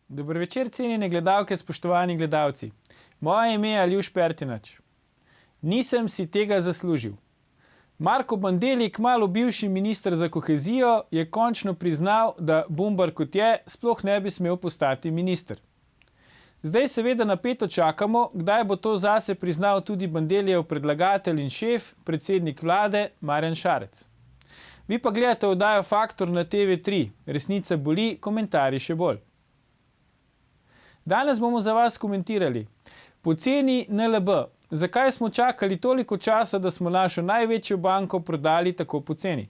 Dober večer, cenjene gledalke, spoštovani gledalci. Moje ime je Aljuš Pertinač. Nisem si tega zaslužil. Marko Bandelli, kmalu bivši minister za kohezijo, je končno priznal, da Bumbar kot je, sploh ne bi smel postati minister. Zdaj seveda napeto čakamo, kdaj bo to zase priznal tudi Bandellijev predlagatelj in šef, predsednik vlade Marjan Šarec. Vi pa gledate oddajo Faktor na TV3. Resnica boli, komentarji še bolj. Danes bomo za vas komentirali poceni NLB. Zakaj smo čakali toliko časa, da smo našo največjo banko prodali tako poceni?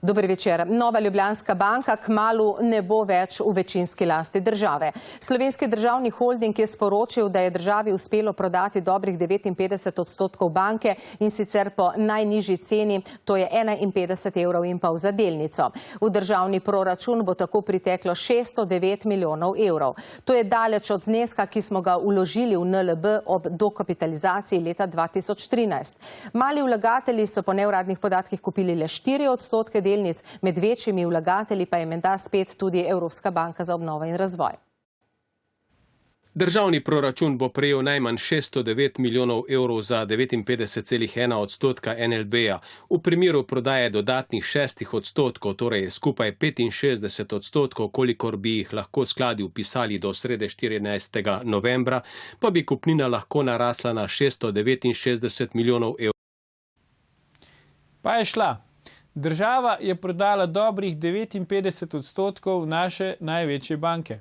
Dober večer. Nova Ljubljanska banka kmalu ne bo več v večinski lasti države. Slovenski državni holding je sporočil, da je državi uspelo prodati dobrih 59% banke in sicer po najnižji ceni, to je 51,5 € za delnico. V državni proračun bo tako priteklo 609 milijonov evrov. To je daleč od zneska, ki smo ga vložili v NLB ob dokapitalizaciji leta 2013. Mali vlagatelji so po neuradnih podatkih kupili le 4% delnic, med večjimi vlagatelji pa je menda spet tudi Evropska banka za obnovo in razvoj. Državni proračun bo prejel najmanj 609 milijonov evrov za 59,1% NLB-ja. V primeru prodaje dodatnih 6%, torej skupaj 65%, kolikor bi jih lahko skladi vpisali do srede 14. novembra, pa bi kupnina lahko narasla na 669 milijonov evrov. Pa je šla. Država je prodala dobrih 59% naše največje banke.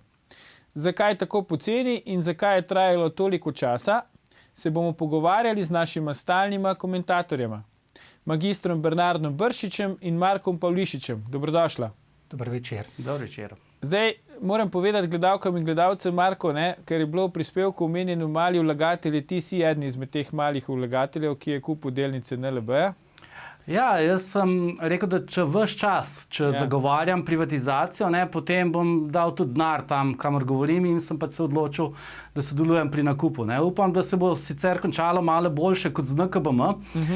Zakaj tako poceni in zakaj je trajalo toliko časa, se bomo pogovarjali z našima stalnima komentatorjema. Magistrom Bernardom Bršičem in Markom Pavlišičem. Dobrodošla. Dober večer. Dober večer. Zdaj moram povedati gledalkam in gledalcem, Marko, ker je bilo v prispevku omenjeno mali vlagatelji, ti si eden izmed teh malih vlagateljev, ki je kupil delnice NLB-ja. Ja, jaz sem rekel, da če ves čas, zagovarjam privatizacijo, potem bom dal tudi denar tam, kamor govorim in sem se odločil, da sodelujem pri nakupu. Upam, da se bo sicer končalo malo boljše kot z NKBM,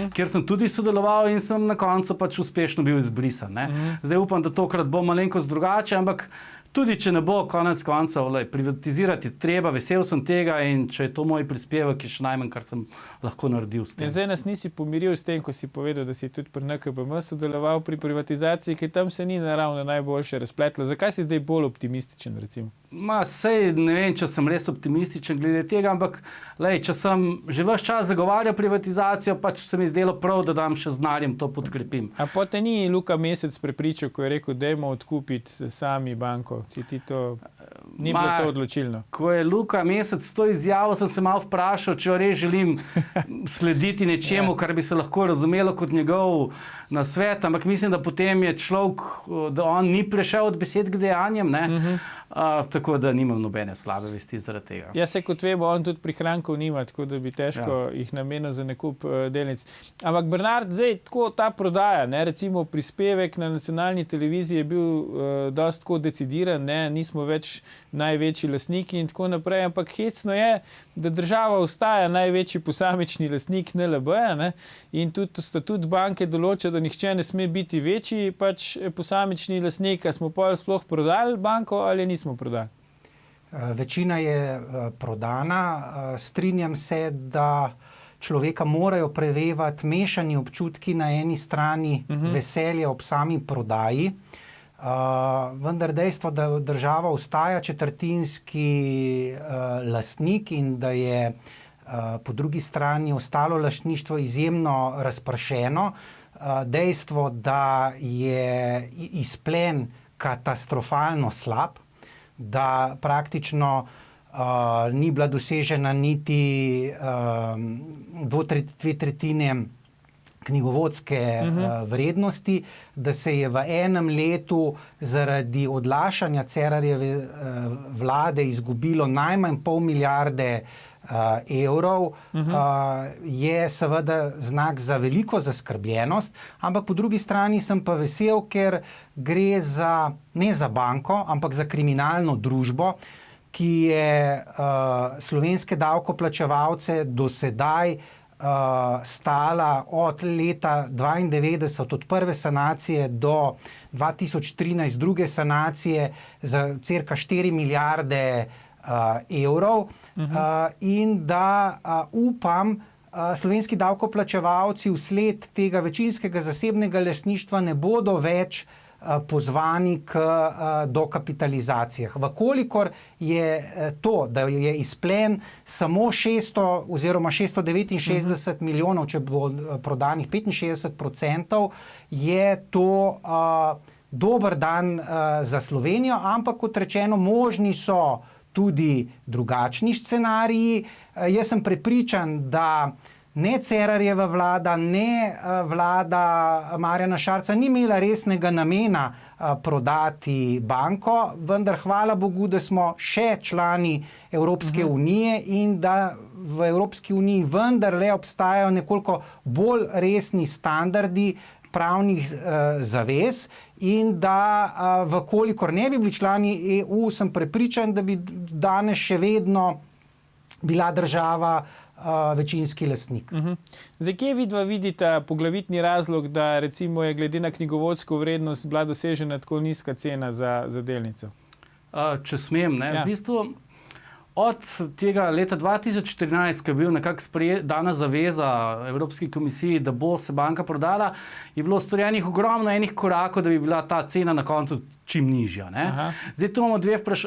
kjer sem tudi sodeloval in sem na koncu uspešno bil izbrisan. Zdaj upam, da tokrat bo malenkost drugače, ampak tudi če ne bo konec koncev, privatizirati treba, vesel sem tega in če je to moj prispevek, je še najmanj, kar sem lahko naredil s tem. Zdaj nas nisi pomiril s tem, ko si povedal, da si tudi pri NKBM sodeloval pri privatizaciji, ki tam se ni naravno najboljše razpletlo. Zakaj si zdaj bolj optimističen, recimo? Sej ne vem, če sem res optimističen glede tega, ampak če sem že ves čas zagovarjal privatizacijo, se mi zdelo prav, da dam še z denarjem to podkrepim. A pa te ni Luka Mesec prepričal, ko je rekel, dajmo odkupiti sami banko? Si ti to, ni bilo to odločilno? Ko je Luka Mesec to izjavo, sem se malo vprašal, če res želim slediti nečemu, kar bi se lahko razumelo kot njegov nasvet, ampak mislim, da potem je človek, da on ni prešel od besed k dejanjem, tako da nimam nobene slabe vesti zaradi tega. Ja, se kot vemo, on tudi prihrankov nima, tako da bi težko jih namenil za nakup delnic. Ampak Bernard, zdaj tako ta prodaja, recimo prispevek na nacionalni televiziji je bil dosti tako decidiran, nismo več največji lastniki in tako naprej, ampak hecno je, da država ostaja največji posamični lastnik NLB-ja, in tudi statut banke določa, da nihče ne sme biti večji posamični lastnik. A smo pol sploh prodali banko ali nismo prodali? Večina je prodana. Strinjam se, da človeka morajo prevevati mešani občutki, na eni strani veselje ob sami prodaji, vendar dejstvo, da država ostaja četrtinski lastnik in da je po drugi strani ostalo lastništvo izjemno razpršeno, dejstvo, da je izplen katastrofalno slab, da praktično ni bila dosežena niti dve tretjine knjigovodske vrednosti, da se je v enem letu zaradi odlašanja Cerarjeve vlade izgubilo najmanj pol milijarde evrov, je seveda znak za veliko zaskrbljenost, ampak po drugi strani sem pa vesel, ker gre za, ne za banko, ampak za kriminalno družbo, ki je slovenske davkoplačevalce do sedaj stala od leta 1992, od prve sanacije do 2013, druge sanacije za cirka 4 milijarde evrov in da upam, slovenski davkoplačevalci vsled tega večinskega zasebnega lastništva ne bodo več pozvani k dokapitalizacijah. Vkolikor je to, da je izplen samo 600 oziroma 669 milijonov, če bo prodanih 65%, je to dober dan za Slovenijo, ampak kot rečeno, možni so tudi drugačni scenariji. Jaz sem prepričan, da ne Cerarjeva vlada, ne vlada Marjana Šarca ni imela resnega namena prodati banko, vendar hvala Bogu, da smo še člani Evropske unije in da v Evropski uniji vendarle obstajajo nekoliko bolj resni standardi pravnih zavez in da vkolikor ne bi bili člani EU, sem prepričan, da bi danes še vedno bila država večinski lastnik. Zdaj, kje vidva vidita poglavitni razlog, da recimo je glede na knjigovodsko vrednost bila dosežena tako nizka cena za delnico? Če smem, ne? Ja. V bistvu od tega leta 2014, ko je bil nekako dana zaveza Evropski komisiji, da bo se banka prodala, je bilo storjenih ogromno enih korakov, da bi bila ta cena na koncu čim nižja. Ne? Zdaj tu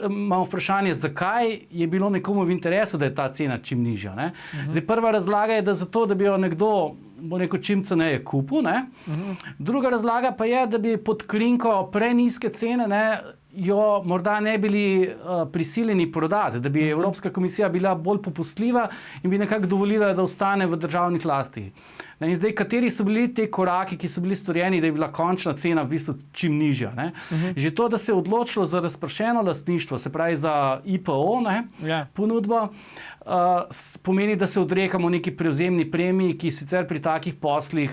imamo vprašanje, zakaj je bilo nekomu v interesu, da je ta cena čim nižja. Ne? Zdaj prva razlaga je, da zato, da bi jo nekdo bo neko čim ceneje kupil. Ne? Druga razlaga pa je, da bi pod krinko prenizke cene jo morda ne bili prisiljeni prodati, da bi Evropska komisija bila bolj popustljiva in bi nekako dovolila, da ostane v državnih lasti. In zdaj, kateri so bili te koraki, ki so bili storjeni, da je bila končna cena v bistvu čim nižja. Ne? Že to, da se je odločilo za razpršeno lastništvo, se pravi za IPO ponudbo, pomeni, da se odrekamo neki prevzemni premiji, ki sicer pri takih poslih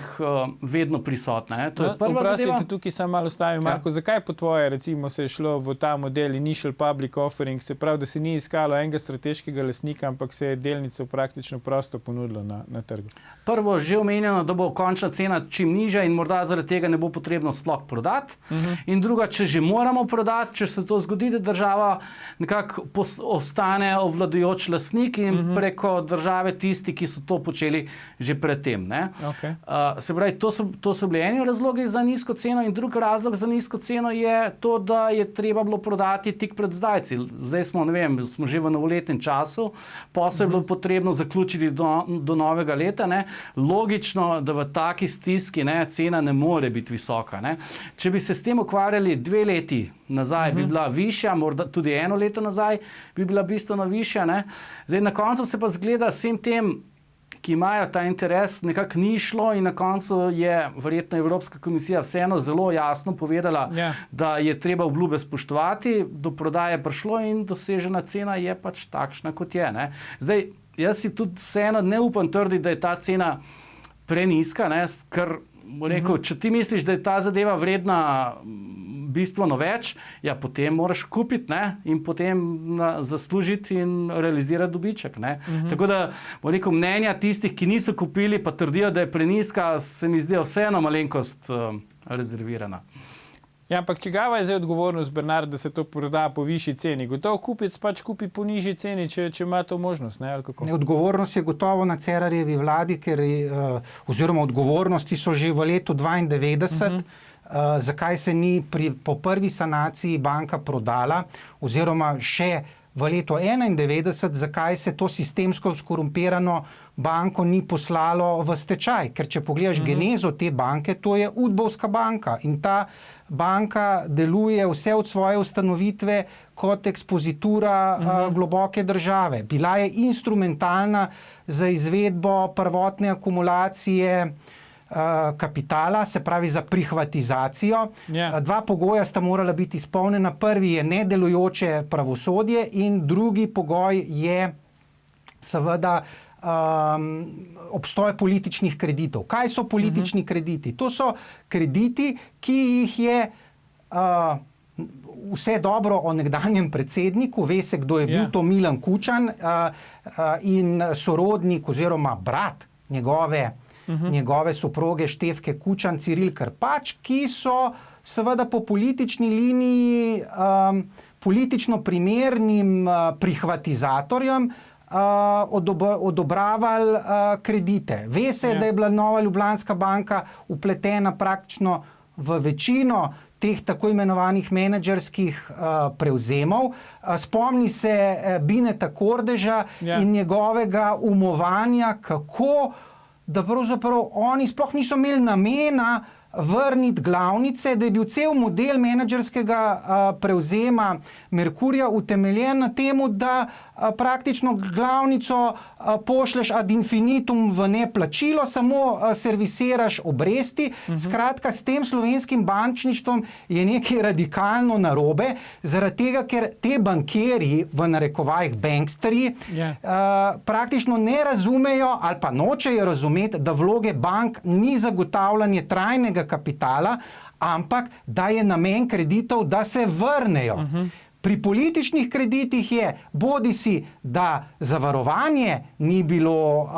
vedno prisotna. To je prva zadeva. Oprostite, tukaj samo malo stavim, Marko. Zakaj po tvoje recimo se je šlo v ta model initial public offering, se pravi, da se ni iskalo enega strateškega lastnika, ampak se je delnico praktično prosto ponudilo na trgu? Prvo, že omenjeno, da bo končna cena čim nižja in morda zaradi tega ne bo potrebno sploh prodati. In druga, če že moramo prodati, če se to zgodi, da država nekako ostane obvladujoč lastnik in preko države tisti, ki so to počeli že predtem. Okay. Se pravi, to so bili eni razlogi za nizko ceno in drugi razlog za nizko ceno je to, da je treba bilo prodati tik pred zdajci. Zdaj smo, ne vem, smo že v novoletnem času, posel je bilo potrebno zaključiti do novega leta. Logično, da v taki stiski cena ne more biti visoka. Če bi se s tem ukvarjali 2 leti nazaj, bi bila višja, morda tudi 1 leto nazaj bi bila bistveno višja. Zdaj na koncu se pa zgleda vsem tem, ki imajo ta interes, nekako ni šlo in na koncu je verjetno Evropska komisija vseeno zelo jasno povedala, da je treba obljube spoštovati, do prodaje prišlo in dosežena cena je pač takšna, kot je. Zdaj, jaz si tudi vseeno ne upam trditi, da je ta cena prenizka, ker rekel, če ti misliš, da je ta zadeva vredna bistveno več, potem moraš kupiti in potem zaslužiti in realizirati dobiček. Tako da, rekel, mnenja tistih, ki niso kupili, pa trdijo, da je prenizka, se mi zdijo vseeno malenkost rezervirana. Ja, ampak čigava je zdaj odgovornost, Bernard, da se to proda po višji ceni? Gotovo kupec pač kupi po nižji ceni, če ima to možnost, ali kako? Odgovornost je gotovo na Cerarjevi vladi, oziroma odgovornosti so že v letu 1992, zakaj se ni po prvi sanaciji banka prodala, oziroma še v letu 1991, zakaj se to sistemsko skorumpirano banko ni poslalo v stečaj. Ker če pogledaš genezo te banke, to je Udbovska banka in ta banka deluje vse od svoje ustanovitve kot ekspozitura globoke države. Bila je instrumentalna za izvedbo prvotne akumulacije kapitala, se pravi za prihvatizacijo. 2 pogoja sta morala biti izpolnjena. Prvi je nedelujoče pravosodje in drugi pogoj je seveda obstoj političnih kreditov. Kaj so politični krediti? To so krediti, ki jih je vse dobro o nekdanjem predsedniku, ve se, kdo je bil to Milan Kučan in sorodnik oziroma brat njegove soproge Štefke Kučan, Ciril Krpač, ki so seveda po politični liniji politično primernim prihvatizatorjem odobravali kredite. Ve se, da je bila Nova Ljubljanska banka vpletena praktično v večino teh tako imenovanih menedžerskih prevzemov. Spomni se Bineta Kordeža in njegovega umovanja, kako da pravzaprav oni sploh niso imeli namena vrniti glavnice, da je bil cel model menedžerskega prevzema Merkurja utemeljen na temu, da praktično glavnico pošleš ad infinitum v neplačilo, samo servisiraš obresti. Skratka, s tem slovenskim bančništvom je nekaj radikalno narobe, zaradi tega, ker te bankirji, v narekovajih banksterji, praktično ne razumejo ali pa nočejo razumeti, da vloge bank ni zagotavljanje trajnega kapitala, ampak da je namen kreditov, da se vrnejo. Pri političnih kreditih je bodisi, da zavarovanje ni bilo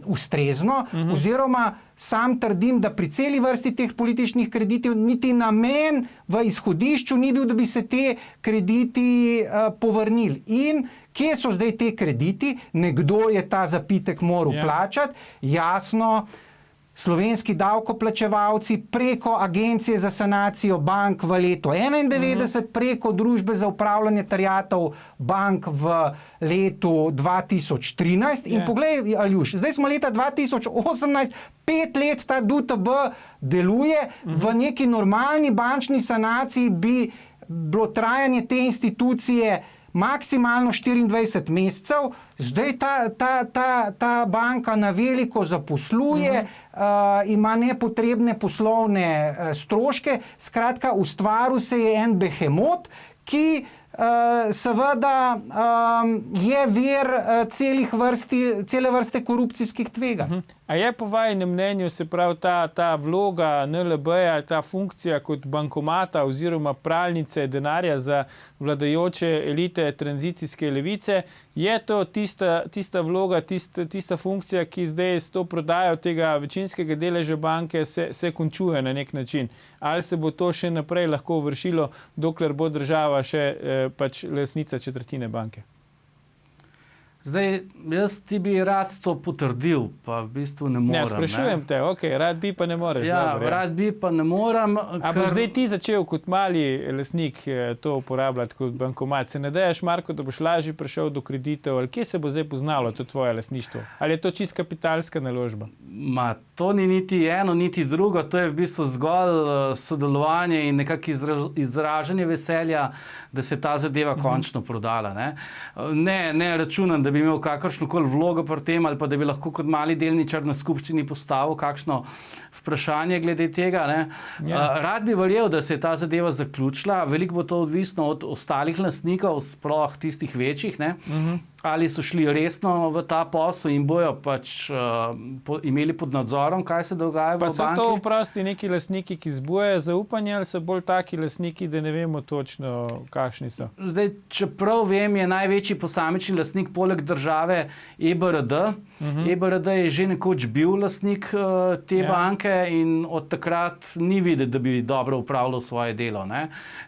ustrezno, oziroma sam trdim, da pri celi vrsti teh političnih kreditov niti namen v izhodišču ni bil, da bi se te krediti povrnili. In kje so zdaj te krediti? Nekdo je ta zapitek moral plačati, jasno. Slovenski davkoplačevalci preko Agencije za sanacijo bank v letu 1991, preko Družbe za upravljanje terjatev bank v letu 2013. In poglej, Aljuš, zdaj smo leta 2018, 5 let ta DUTB deluje, v neki normalni bančni sanaciji bi bilo trajanje te institucije maksimalno 24 mesecev, zdaj ta banka na veliko zaposluje, ima nepotrebne poslovne stroške, skratka, ustvaril se je en behemot, ki seveda je vir cele vrste korupcijskih tveganj. A je po vajinem mnenju, se pravi, ta vloga NLB-ja, ta funkcija kot bankomata oziroma pralnice denarja za vladajoče elite tranzicijske levice, je to tista vloga, tista funkcija, ki zdaj s to prodajo tega večinskega deleža banke se končuje na nek način? Ali se bo to še naprej lahko vršilo, dokler bo država še pač lastnica četrtine banke? Zdaj, jaz ti bi rad to potrdil, pa v bistvu ne morem. Ne, sprašujem te, rad bi, pa ne moreš. Ja, rad bi, pa ne morem. A boš zdaj ti začel kot mali lastnik to uporabljati kot bankomat? Se ne dajaš, Marko, da boš lažje prišel do kreditov? Ali kje se bo zdaj poznalo to tvoje lastništvo? Ali je to čist kapitalska naložba? To ni niti eno, niti drugo. To je v bistvu zgolj sodelovanje in nekako izražanje veselja, da se ta zadeva končno prodala. Ne računam, da bi imel kakršnokoli vlogo pri tem, ali pa da bi lahko kot mali delničar na skupščini postavil kakšno vprašanje glede tega. Rad bi verjel, da se je ta zadeva zaključila. Veliko bo to odvisno od ostalih lastnikov, sploh tistih večjih, ali so šli resno v ta posel in bojo pač imeli pod nadzorom, kaj se dogaja v banki. Pa so to vprosti neki lastniki, ki zbujajo zaupanje, ali so bolj taki lastniki, da ne vemo točno, kakšni so? Zdaj, čeprav vem, je največji posamični lastnik poleg države EBRD. EBRD je že nekoč bil lastnik te banke in od takrat ni videti, da bi dobro upravljal svoje delo.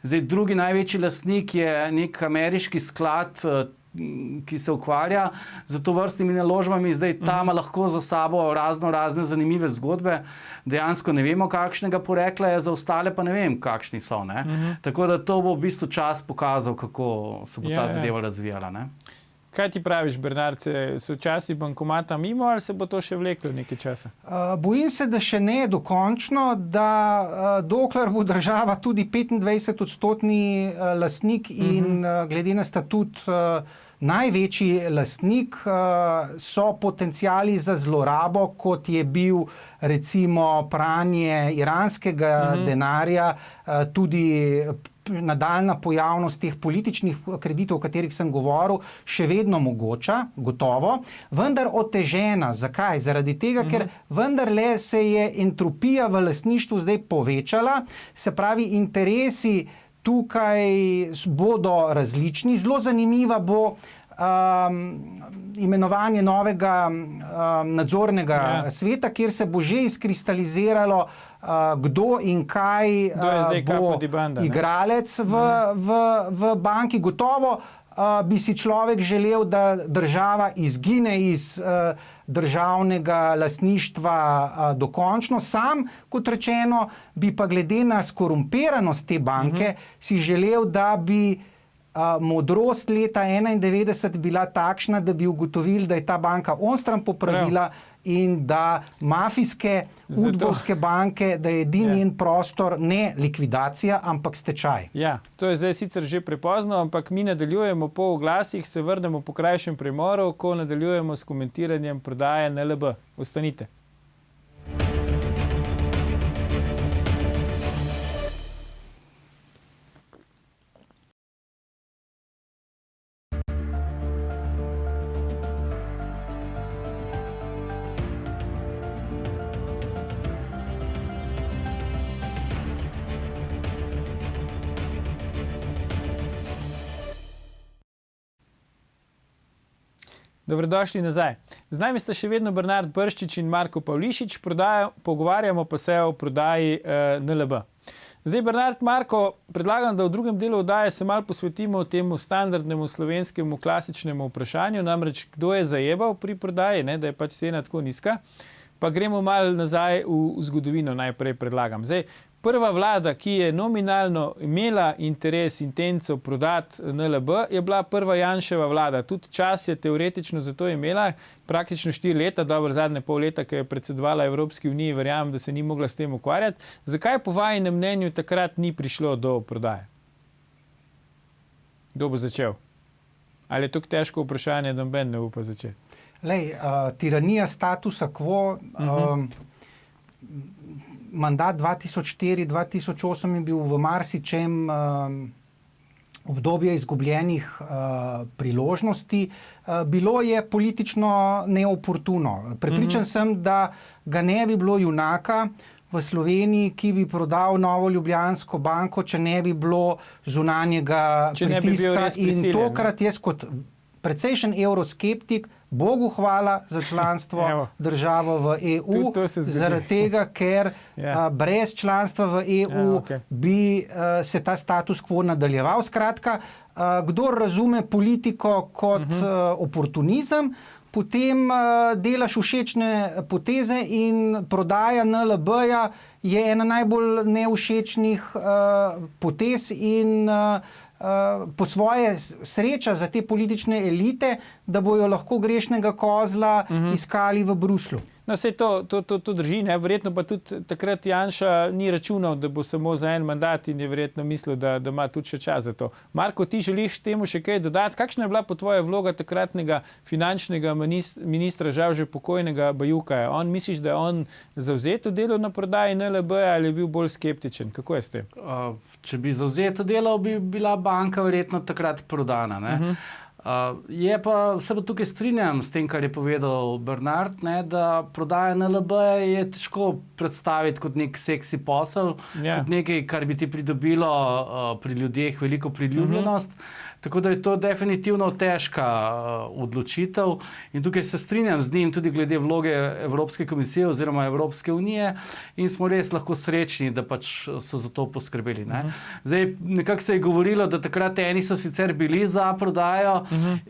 Zdaj, drugi največji lastnik je nek ameriški sklad, ki se ukvarja z tovrstnimi naložbami. Zdaj tam lahko za sabo razne zanimive zgodbe. Dejansko ne vemo, kakšnega porekla je, za ostale pa ne vem, kakšni so. Tako da to bo v bistvu čas pokazal, kako se bo ta zadeva razvijala. Kaj ti praviš, Bernard, so časi bankomata mimo ali se bo to še vleklo nekaj časa? Bojim se, da še ne dokončno, da dokler bo država tudi 25-odstotni lastnik in glede na statut največji lastnik, so potenciali za zlorabo, kot je bil recimo pranje iranskega denarja, tudi nadaljna pojavnost teh političnih kreditov, o katerih sem govoril, še vedno mogoča, gotovo, vendar otežena. Zakaj? Zaradi tega, ker vendarle se je entropija v lastništvu zdaj povečala, se pravi, interesi tukaj bodo različni. Zelo zanimiva bo imenovanje novega nadzornega sveta, kjer se bo že izkristaliziralo, kdo in kaj bo igralec v banki. Gotovo bi si človek želel, da država izgine iz državnega lastništva dokončno. Sam, kot rečeno, bi pa glede na skorumpiranost te banke si želel, da bi modrost leta 1991 bila takšna, da bi ugotovili, da je ta banka onstran popravila in da mafijske, udbovske banke, da je edini njen prostor ne likvidacija, ampak stečaj. Ja, to je zdaj sicer že prepozno, ampak mi nadaljujemo po oglasih, se vrnemo po krajšem premoru, ko nadaljujemo s komentiranjem prodaje NLB. Ostanite. Dobrodošli nazaj. Z nami sta še vedno Bernard Brščič in Marko Pavlišič, pogovarjamo pa se o prodaji NLB. Zdaj, Bernard, Marko, predlagam, da v drugem delu oddaje se malo posvetimo temu standardnemu slovenskemu klasičnemu vprašanju, namreč kdo je zajebal pri prodaji, ne, da je pač cena tako nizka. Pa gremo malo nazaj v zgodovino, najprej predlagam. Zdaj, prva vlada, ki je nominalno imela interes, intenco prodati NLB, je bila prva Janševa vlada. Tudi čas je teoretično za to imela, praktično 4 leta, dobro zadnje pol leta, ki je predsedovala Evropski uniji, verjamem, da se ni mogla s tem ukvarjati. Zakaj po vajinem mnenju takrat ni prišlo do prodaje? Kdo bo začel? Ali je to težko vprašanje, da noben ne upa začeti? Lej, tiranija statusa quo, mandat 2004-2008 je bil v marsičem obdobje izgubljenih priložnosti. Bilo je politično neoportuno. Prepričan sem, da ga ne bi bilo junaka v Sloveniji, ki bi prodal Novo Ljubljansko banko, če ne bi bilo zunanjega pritiska. In tokrat jaz kot precejšen evroskeptik, Bogu hvala za članstvo državo v EU, zaradi tega, ker brez članstva v EU bi se ta status quo nadaljeval. Skratka, kdor razume politiko kot oportunizem, potem delaš všečne poteze in prodaja NLB-ja je ena najbolj nevšečnih potez in po svoje sreča za te politične elite, da bojo lahko grešnega kozla iskali v Bruslju. No, vse to drži, ne? Verjetno pa tudi takrat Janša ni računal, da bo samo za en mandat in je verjetno mislil, da ima tudi še čas za to. Marko, ti želiš temu še kaj dodati? Kakšna je bila po tvoja vloga takratnega finančnega ministra, žal že pokojnega Bajuka? Misliš, da je on zavzeto delal na prodaji NLB ali je bil bolj skeptičen? Kako je s tem? Če bi zavzeto delal, bi bila banka verjetno takrat prodana, ne? Se pa tukaj strinjam s tem, kar je povedal Bernard, ne, da prodaja NLB je težko predstaviti kot nek seksi posel, kot nekaj, kar bi ti pridobilo pri ljudeh veliko priljubljenost. Tako da je to definitivno težka odločitev in tukaj se strinjam z njim tudi glede vloge Evropske komisije oziroma Evropske unije in smo res lahko srečni, da pač so za to poskrbeli. Ne. Zdaj, nekako se je govorilo, da takrat eni so sicer bili za prodajo,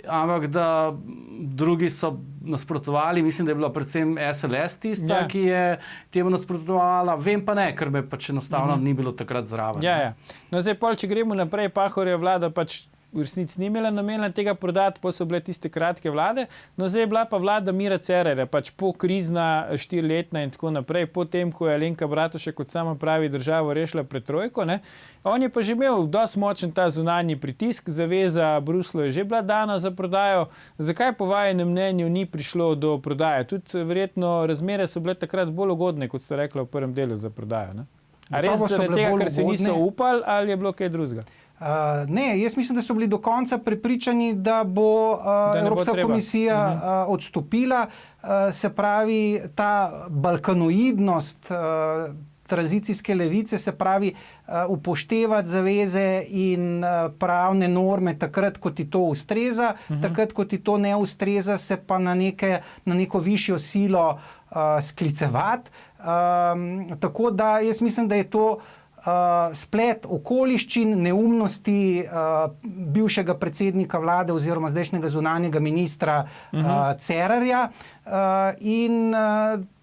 ampak da drugi so nasprotovali. Mislim, da je bila predvsem SLS tista, ki je temu nasprotovala. Vem pa ne, ker me pač enostavno ni bilo takrat zraven. No, zdaj, če gremo naprej, Pahorjeva vlada pač v resnici ni imela namena tega prodati, pa so bile tiste kratke vlade, no zdaj je bila pa vlada Mira Cerarja, pač pokrizna 4-letna in tako naprej, potem, ko je Alenka Bratušek, kot sama pravi, državo rešila pred trojko, ne. On je pa že imel dosti močen ta zunanji pritisk, zaveza Bruslu je že bila dana za prodajo. Zakaj po vajenem mnenju ni prišlo do prodaje? Tudi verjetno razmere so bile takrat bolj ugodne, kot ste rekla v prvem delu za prodajo, ne? A res zaradi tega, ker se niso upali ali je bilo kaj drugega? Ne, jaz mislim, da so bili do konca prepričani, da bo Evropska komisija odstopila. Se pravi, ta balkanoidnost tranzicijske levice, se pravi upoštevati zaveze in pravne norme takrat, ko ti to ustreza, takrat, ko ti to ne ustreza, se pa na neko višjo silo sklicevati. Tako da jaz mislim, da je to splet okoliščin, neumnosti bivšega predsednika vlade oziroma zdajšnjega zunanjega ministra Cerarja in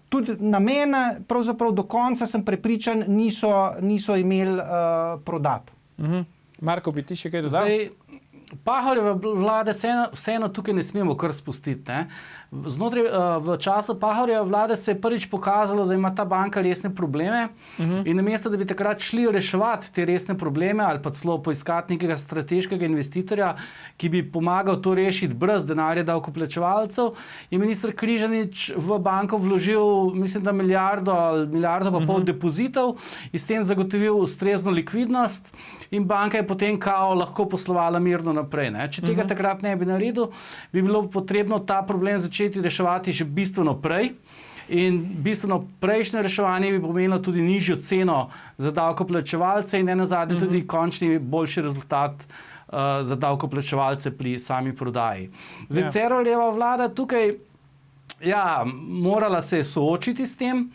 tudi namena, pravzaprav do konca sem prepričan, niso imeli prodati. Marko, bi ti še kaj dodal? Pahorjeve vlade vseeno tukaj ne smemo kar spustiti. Ne? V času Pahorjeve vlade se je prvič pokazalo, da ima ta banka resne probleme in namesto, da bi takrat šli reševati te resne probleme ali pa celo poiskati nekega strateškega investitorja, ki bi pomagal to rešiti brez denarja davkoplačevalcev, je minister Križanič v banko vložil, mislim, da milijardo pa pol depozitov in s tem zagotovil ustrezno likvidnost in banka je potem lahko poslovala mirno naprej. Ne? Če tega takrat ne bi naredil, bi bilo potrebno ta problem začeti reševati že bistveno prej in bistveno prejšnje reševanje bi pomenilo tudi nižjo ceno za davkoplačevalce in nenazadnje tudi končni boljši rezultat za davkoplačevalce pri sami prodaji. Zdaj, Cerarjeva vlada tukaj morala se soočiti s tem,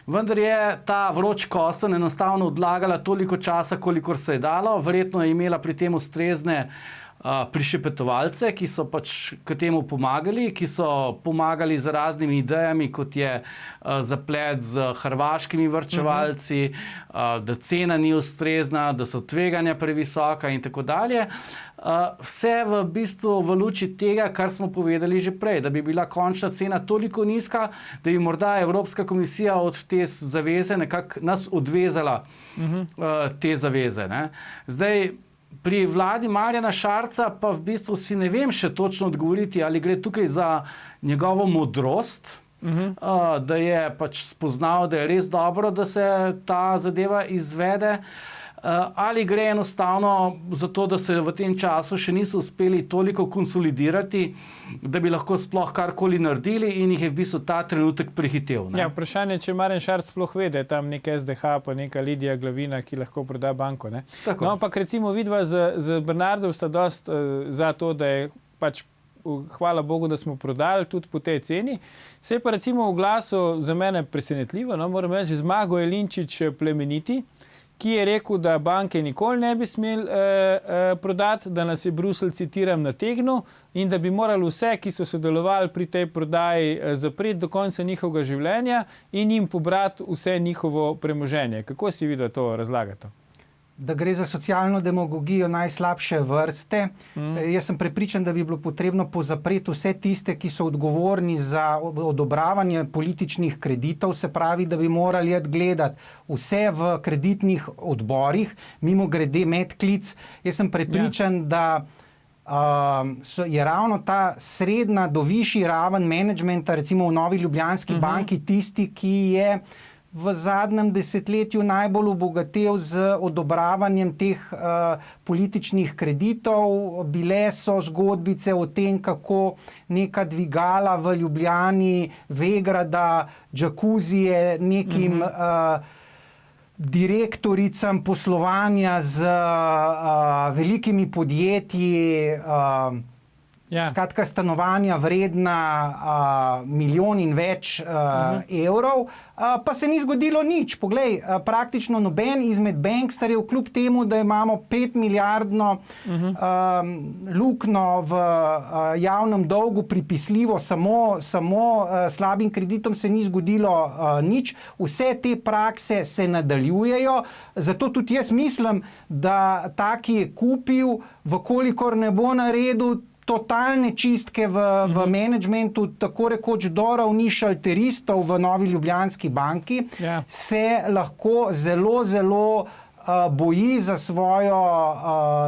vendar je ta vroč kostanj enostavno odlagala toliko časa, kolikor se je dalo. Verjetno je imela pri tem ustrezne prišepetovalce, ki so pač k temu pomagali, ki so pomagali z raznimi idejami, kot je zaplet z hrvaškimi varčevalci, da cena ni ustrezna, da so tveganja previsoka in tako dalje. Vse v bistvu v luči tega, kar smo povedali že prej, da bi bila končna cena toliko nizka, da bi morda Evropska komisija od te zaveze nekako nas odvezala te zaveze. Ne? Zdaj, pri vladi Marjana Šarca pa v bistvu si ne vem še točno odgovoriti, ali gre tukaj za njegovo modrost, da je pač spoznal, da je res dobro, da se ta zadeva izvede, ali gre enostavno za to, da se v tem času še niso uspeli toliko konsolidirati, da bi lahko sploh karkoli naredili in jih je v bistvu ta trenutek prehitel. Ne? Ja, vprašanje, če Marjan Šarc sploh ve, da je tam nek SDH pa neka Lidija Glavina, ki lahko proda banko. Ne? No, ampak recimo vidva z Bernardom sta dost za to, da je pač hvala Bogu, da smo prodali tudi po tej ceni. Se je pa recimo v glasu za mene presenetljivo, no, moram reči, Zmago Jelinčič Plemeniti, ki je rekel, da banke nikoli ne bi smeli prodati, da nas je Bruselj, citiram, nategnil in da bi morali vse, ki so sodelovali pri tej prodaji, zapreti do konca njihovega življenja in jim pobrati vse njihovo premoženje. Kako si vi da to razlagate? Da gre za socialno demagogijo najslabše vrste. Jaz sem prepričan, da bi bilo potrebno pozapreti vse tiste, ki so odgovorni za odobravanje političnih kreditov, se pravi, da bi morali gledati vse v kreditnih odborih, mimo grede medklic. Jaz sem prepričan, da je ravno ta srednja do višji raven menedžmenta, recimo v Novi Ljubljanski banki, tisti, ki je v zadnjem desetletju najbolj obogatel z odobravanjem teh političnih kreditov. Bile so zgodbice o tem, kako neka dvigala v Ljubljani, Vegrada, džakuzije nekim direktoricam poslovanja z velikimi podjetji, skratka stanovanja vredna milijon in več evrov, pa se ni zgodilo nič. Poglej, praktično noben izmed banksterjev, kljub temu, da imamo 5 milijardno luknjo v javnem dolgu pripisljivo samo slabim kreditom, se ni zgodilo nič. Vse te prakse se nadaljujejo, zato tudi jaz mislim, da taki je kupil, vkolikor ne bo naredil totalne čistke v menedžmentu, tako rekoč do ravni šalteristov v Novi Ljubljanski banki, se lahko zelo, zelo boji za svojo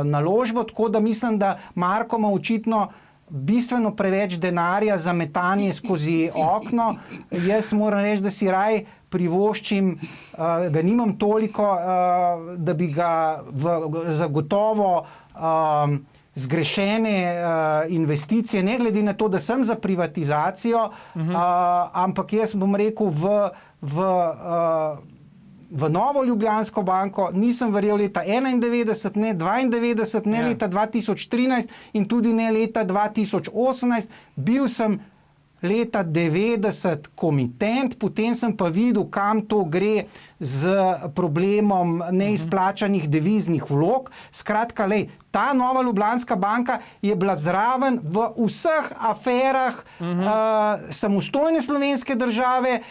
naložbo, tako da mislim, da Marko ima očitno bistveno preveč denarja za metanje skozi okno. Jaz moram reči, da si raj privoščim, ga nimam toliko, da bi ga zagotovo zgrešene investicije, ne glede na to, da sem za privatizacijo, ampak jaz bom rekel v v Novo Ljubljansko banko nisem verjel leta 91, ne 92, ne leta 2013 in tudi ne leta 2018. Bil sem leta 90 komitent, potem sem pa videl, kam to gre z problemom neizplačanih deviznih vlog. Skratka, ta Nova Ljubljanska banka je bila zraven v vseh aferah samostojne slovenske države,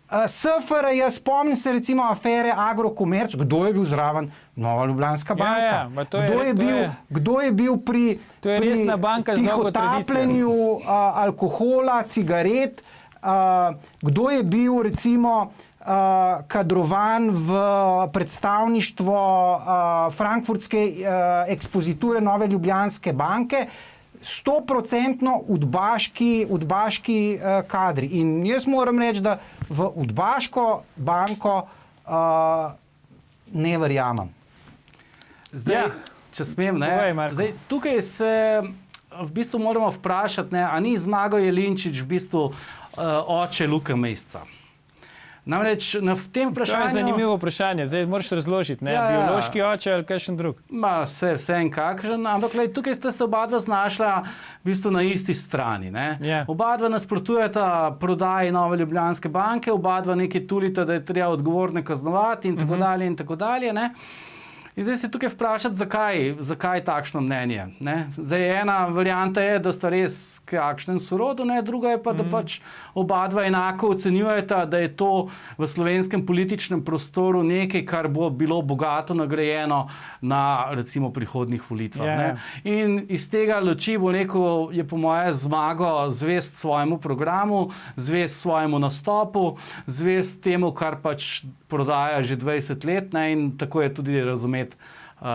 SFRJ, spomnim se recimo afere Agrokomerc, kdo je bil zraven? Nova Ljubljanska banka. Kdo je bil pri tihotapljenju alkohola, cigaret? Kdo je bil recimo kadrovan v predstavništvo frankfurtske ekspoziture Nove Ljubljanske banke? 100% udbaški kadri. In jaz moram reči, da v udbaško banko ne verjamem. Zdaj, če smem, zdaj, tukaj se v bistvu moramo vprašati, a ni Zmago Jelinčič v bistvu oče Luke Mesca. Namreč v tem vprašanju... To je zanimivo vprašanje, zdaj moraš razložiti, biološki oče ali kakšen drug. Vse en kakšen, ampak tukaj ste se oba dva znašla v bistvu na isti strani. Oba dva nasprotujeta prodaji Nove Ljubljanske banke, oba dva nekaj tulita, da je treba odgovorne kaznovati in tako dalje in tako dalje. In zdaj se tukaj vprašati, zakaj takšno mnenje. Zdaj, ena varianta je, da sta res kakšnem sorodu, druga je pa, da pač oba dva enako ocenjujeta, da je to v slovenskem političnem prostoru nekaj, kar bo bilo bogato nagrajeno na recimo prihodnjih volitvah. In iz tega luči bo rekel, je po moje Zmago zvest svojemu programu, zvest svojemu nastopu, zvest temu, kar pač prodaja že 20 let, in tako je tudi razumeti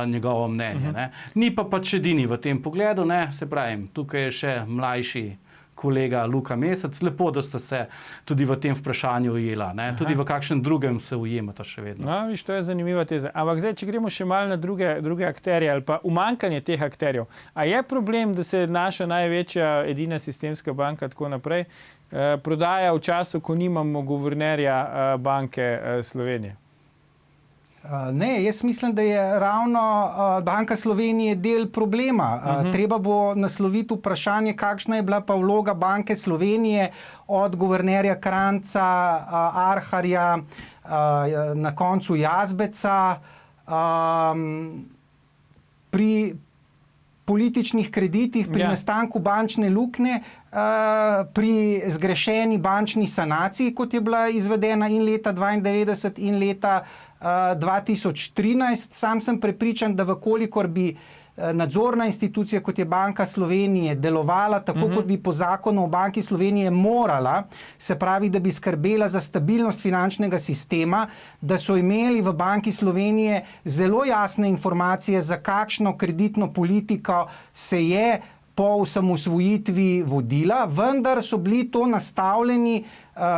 njegovo mnenje. Ni pa pač edini v tem pogledu, se pravim, tukaj je še mlajši kolega Luka Mesec, lepo, da sta se tudi v tem vprašanju ujela, tudi v kakšnem drugem se ujemata še vedno. Viš, to je zanimiva teza. Ampak zdaj, če gremo še malo na druge akterje ali pa umanjkanje teh akterjev, a je problem, da se naša največja edina sistemska banka tako naprej prodaja v času, ko nimamo guvernerja Banke Slovenije? Ne, jaz mislim, da je ravno Banka Slovenije del problema. Treba bo nasloviti vprašanje, kakšna je bila pa vloga Banke Slovenije od guvernerja Kranjca, Arharja, na koncu Jazbeca, pri političnih kreditih, pri nastanku bančne luknje, pri zgrešeni bančni sanaciji, kot je bila izvedena in leta 1992 in leta 2013. Sam sem prepričan, da vkolikor bi nadzorna institucija, kot je Banka Slovenije, delovala tako, kot bi po zakonu o Banki Slovenije morala, se pravi, da bi skrbela za stabilnost finančnega sistema, da so imeli v Banki Slovenije zelo jasne informacije, za kakšno kreditno politiko se je po osamosvojitvi vodila, vendar so bili to nastavljeni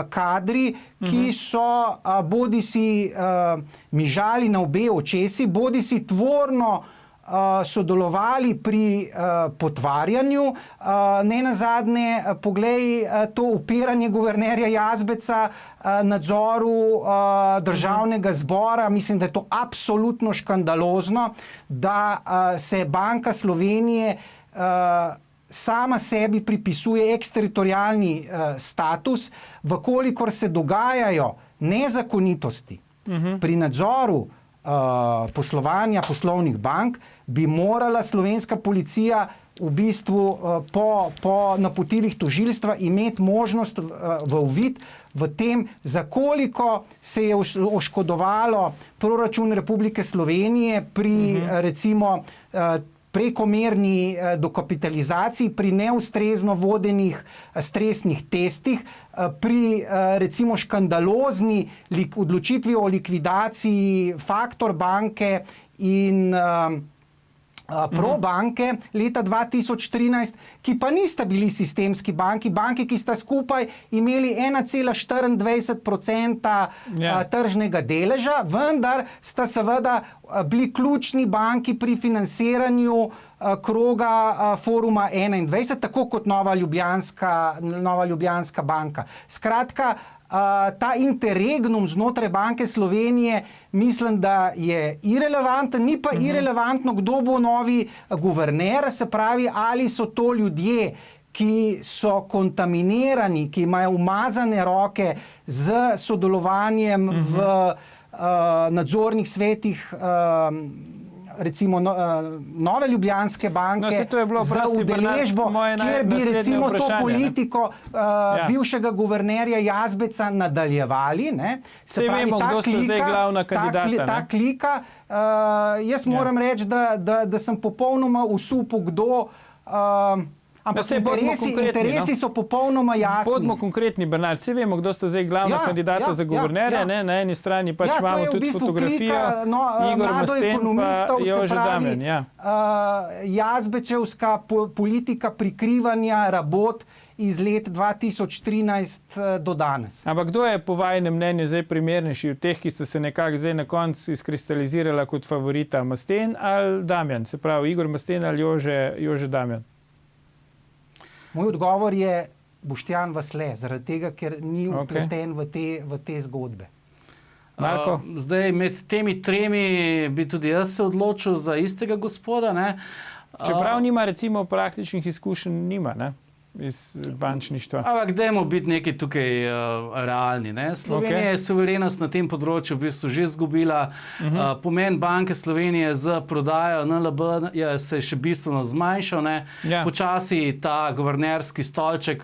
kadri, ki so bodisi mižali na obe očesi, bodisi tvorno sodelovali pri potvarjanju. Nenazadnje, poglej to upiranje guvernerja Jazbeca nadzoru državnega zbora. Mislim, da je to absolutno škandalozno, da se Banka Slovenije sama sebi pripisuje eksteritorialni status, vkolikor se dogajajo nezakonitosti pri nadzoru poslovanja poslovnih bank, bi morala slovenska policija v bistvu po napotilih tožilstva imeti možnost v uvid v tem, za koliko se je oškodovalo proračun Republike Slovenije pri recimo prekomerni dokapitalizaciji, pri neustrezno vodenih stresnih testih, pri recimo škandalozni odločitvi o likvidaciji Faktor banke in Probanke leta 2013, ki pa nista bili sistemski banki, ki sta skupaj imeli 1,24% tržnega deleža, vendar sta seveda bili ključni banki pri financiranju kroga Foruma 21, tako kot Nova Ljubljanska banka. Skratka, ta interregnum znotraj Banke Slovenije mislim, da je irelevanten, ni pa irelevantno, kdo bo novi guverner, se pravi, ali so to ljudje, ki so kontaminirani, ki imajo umazane roke z sodelovanjem v nadzornih svetih recimo Nove Ljubljanske banke za udeležbo, kjer bi recimo to politiko bivšega guvernerja Jazbeca nadaljevali. Se vemo, kdo sta zdaj glavna kandidata. Ta klika, jaz moram reči, da sem popolnoma v supu, kdo... Ampak interesi so popolnoma jasni. Bodimo konkretni, Bernard. Vsi vemo, kdo sta zdaj glavna kandidata za guvernerja. Na eni strani pač imamo tudi fotografijo Igor Masten pa Jože Damjan. Jazbečevska politika prikrivanja rabot iz let 2013 do danes. Ampak kdo je po vajinem mnenju zdaj primernejši od teh, ki ste se nekako zdaj na koncu izkristalizirala kot favorita, Masten ali Damjan? Se pravi, Igor Masten ali Jože Damjan? Moj odgovor je Boštjan Vasle, zaradi tega, ker ni vpleten v te zgodbe. Marko? Zdaj, med temi tremi bi tudi jaz se odločil za istega gospoda. Čeprav nima recimo praktičnih izkušenj, iz bančništva. Ampak dajmo biti nekaj tukaj realni. Slovenija je suverenost na tem področju v bistvu že izgubila. Pomen Banke Slovenije z prodajo NLB se je še bistveno zmanjšal. Počasi ta guvernerski stolček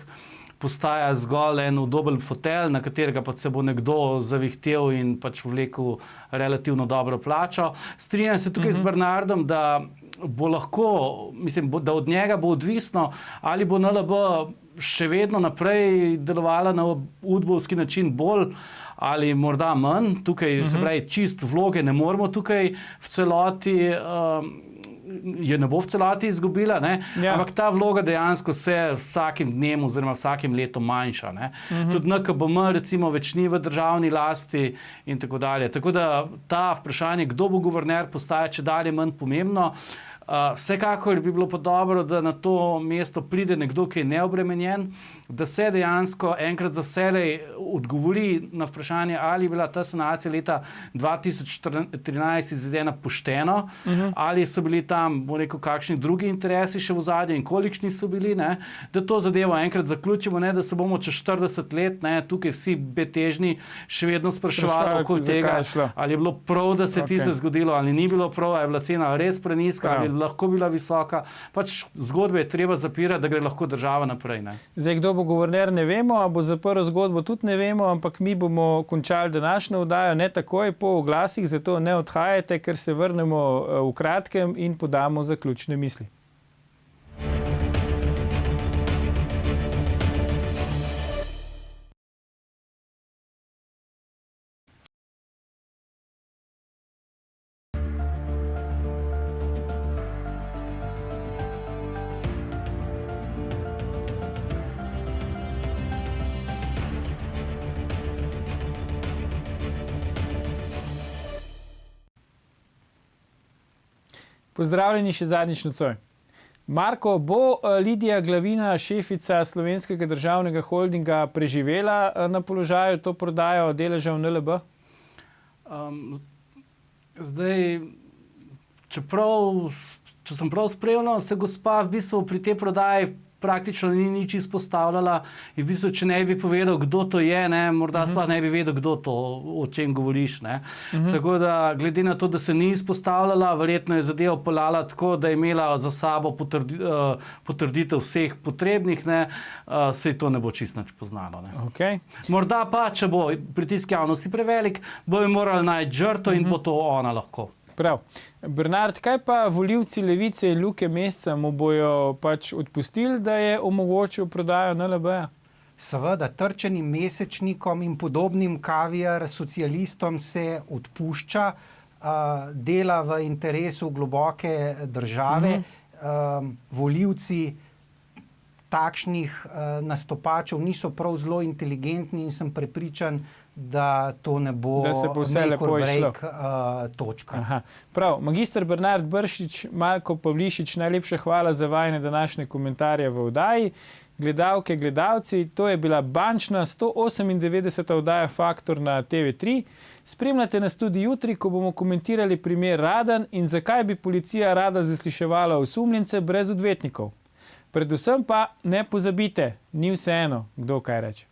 postaja zgolj en udoben fotelj, na katerega pa se bo nekdo zavihtel in pač vlekel relativno dobro plačo. Strinjam se tukaj z Bernardom, da bo lahko, mislim, da od njega bo odvisno, ali bo NLB še vedno naprej delovala na udbovski način bolj ali morda manj. Tukaj se pravi, čist vloge ne moramo tukaj v celoti je ne bo v celoti izgubila, ampak ta vloga dejansko se vsakim dnem oziroma vsakim letom manjša. Tudi NKBM recimo več ni v državni lasti in tako dalje. Tako da ta vprašanje, kdo bo guverner, postaja čedalje manj pomembno. Vsekakor bi bilo pa dobro, da na to mesto pride nekdo, ki je neobremenjen, da se dejansko enkrat za vselej odgovori na vprašanje, ali je bila ta sanacija leta 2013 izvedena pošteno, ali so bili tam, bo rekel, kakšni drugi interesi še v ozadju in kolikšni so bili, da to zadevo enkrat zaključimo, da se bomo čez 40 let tukaj vsi betežni še vedno spraševali okoli tega, ali je bilo prav, da se tisto zgodilo, ali ni bilo prav, ali je bila cena res preniska, ali je lahko bila visoka. Pač zgodbe je treba zapirati, da gre lahko država naprej. Zdaj, kdo bo guverner, ne vemo, a bo zaprl zgodbo, tudi ne vemo, ampak mi bomo končali današnjo oddajo ne takoj po oglasih, zato ne odhajajte, ker se vrnemo v kratkem in podamo zaključne misli. Pozdravljeni še zadnjič nocoj. Marko, bo Lidija Glavina, šefica Slovenskega državnega holdinga, preživela na položaju to prodajo deleža v NLB? Zdaj, če sem prav spremljal, se gospa v bistvu pri tej prodaji praktično ni nič izpostavljala in v bistvu, če ne bi povedal, kdo to je, morda sploh ne bi vedel, kdo to, o čem govoriš. Tako da, glede na to, da se ni izpostavljala, verjetno je zadevo peljala tako, da je imela za sabo potrditev vseh potrebnih, se to ne bo čisto nič poznalo. Morda pa, če bo pritisk javnosti prevelik, bojo morali najti žrtev in bo to ona lahko. Prav. Bernard, kaj pa volivci Levice in Luke Mesca mu bojo pač odpustili, da je omogočil prodajo NLB-ja? Seveda, trčenim mesečnikom in podobnim kaviar socialistom se odpušča, dela v interesu globoke države. Volivci takšnih nastopačev niso prav zelo inteligentni in sem prepričan, da to ne bo make or break točka. Prav, magister Bernard Bršič, Marko Pavlišič, najlepša hvala za vajine današnje komentarje v oddaji. gledalke, gledalci, to je bila bančna 198. oddaja Faktor na TV3. Spremljate nas tudi jutri, ko bomo komentirali primer Radan in zakaj bi policija rada zasliševala osumljence brez odvetnikov. Predvsem pa ne pozabite, ni vseeno, kdo kaj reče.